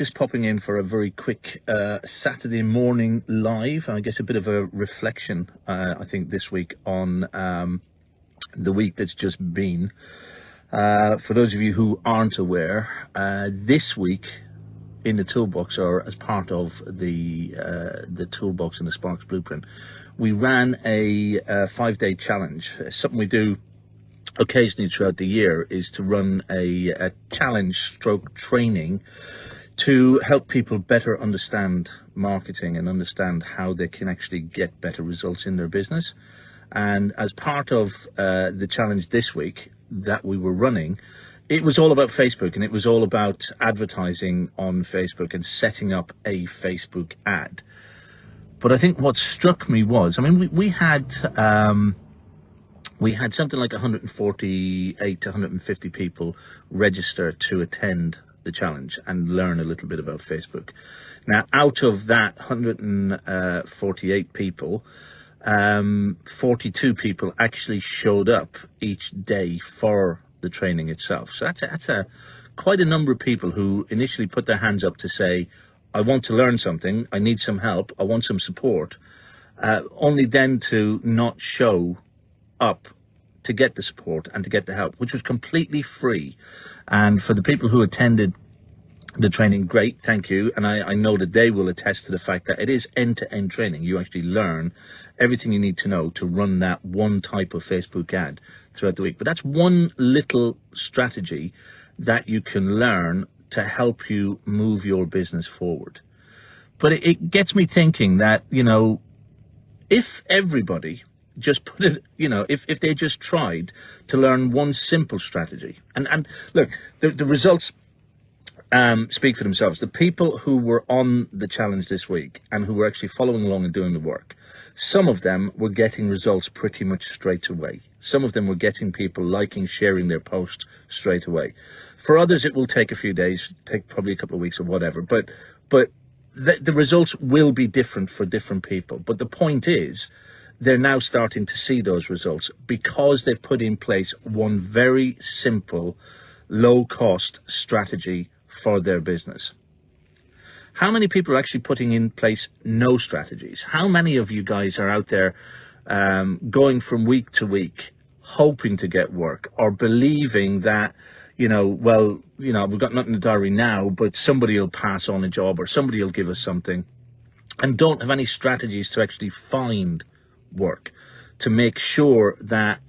just popping in for a very quick Saturday morning live. I guess a bit of a reflection, I think, this week on the week that's just been. For those of you who aren't aware, this week in the toolbox, or as part of the toolbox in the S.P.A.R.K.S Blueprint, we ran a 5-day challenge. Something we do occasionally throughout the year is to run a challenge stroke training to help people better understand marketing and understand how they can actually get better results in their business. And as part of the challenge this week that we were running, it was all about Facebook, and it was all about advertising on Facebook and setting up a Facebook ad. But I think what struck me was, I mean, we had something like 148 to 150 people register to attend the challenge and learn a little bit about Facebook. Now, out of that 148 people, 42 people actually showed up each day for the training itself. So that's quite a number of people who initially put their hands up to say, I want to learn something, I need some help, I want some support, only then to not show up to get the support and to get the help, which was completely free. And for the people who attended the training, great, thank you. And I know that they will attest to the fact that it is end-to-end training. You actually learn everything you need to know to run that one type of Facebook ad throughout the week. But that's one little strategy that you can learn to help you move your business forward. But it gets me thinking that, you know, if everybody just put it, you know, if they just tried to learn one simple strategy, and look, the results speak for themselves. The people who were on the challenge this week and who were actually following along and doing the work, some of them were getting results pretty much straight away. Some of them were getting people liking, sharing their posts straight away. For others, it will take a few days, take probably a couple of weeks or whatever, but the results will be different for different people. But the point is, they're now starting to see those results because they've put in place one very simple, low-cost strategy for their business. How many people are actually putting in place no strategies? How many of you guys are out there going from week to week, hoping to get work, or believing that, you know, well, you know, we've got nothing in the diary now, but somebody will pass on a job or somebody will give us something, and don't have any strategies to actually find work, to make sure that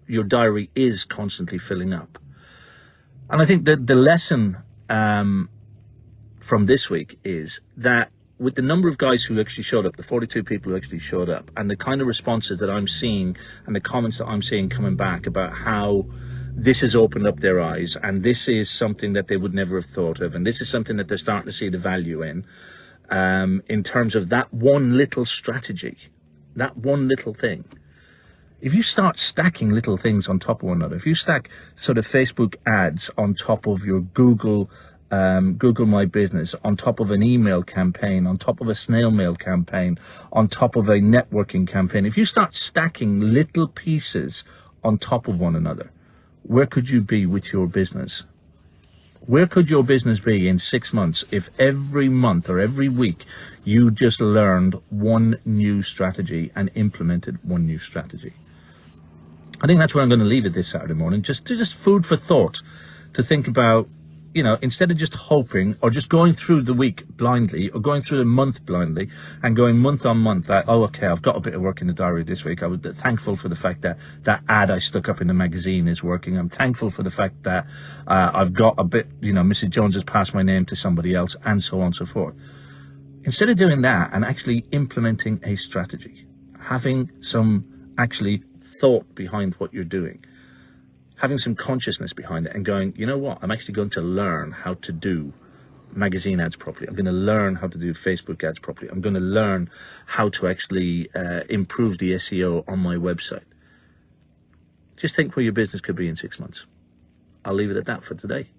your diary is constantly filling up? And I think that the lesson from this week is that with the number of guys who actually showed up, the 42 people who actually showed up, and the kind of responses that I'm seeing and the comments that I'm seeing coming back about how this has opened up their eyes, and this is something that they would never have thought of, and this is something that they're starting to see the value in terms of that one little strategy, that one little thing. If you start stacking little things on top of one another, if you stack sort of Facebook ads on top of your Google My Business, on top of an email campaign, on top of a snail mail campaign, on top of a networking campaign, if you start stacking little pieces on top of one another, where could you be with your business? Where could your business be in 6 months if every month or every week you just learned one new strategy and implemented one new strategy? I think that's where I'm going to leave it this Saturday morning, just food for thought, to think about, you know, instead of just hoping or just going through the week blindly or going through the month blindly and going month on month that, oh, okay, I've got a bit of work in the diary this week. I was thankful for the fact that that ad I stuck up in the magazine is working. I'm thankful for the fact that I've got a bit, you know, Mrs. Jones has passed my name to somebody else, and so on and so forth. Instead of doing that and actually implementing a strategy, having some actually thought behind what you're doing, having some consciousness behind it, and going, you know what, I'm actually going to learn how to do magazine ads properly. I'm going to learn how to do Facebook ads properly. I'm going to learn how to actually improve the SEO on my website. Just think where your business could be in 6 months. I'll leave it at that for today.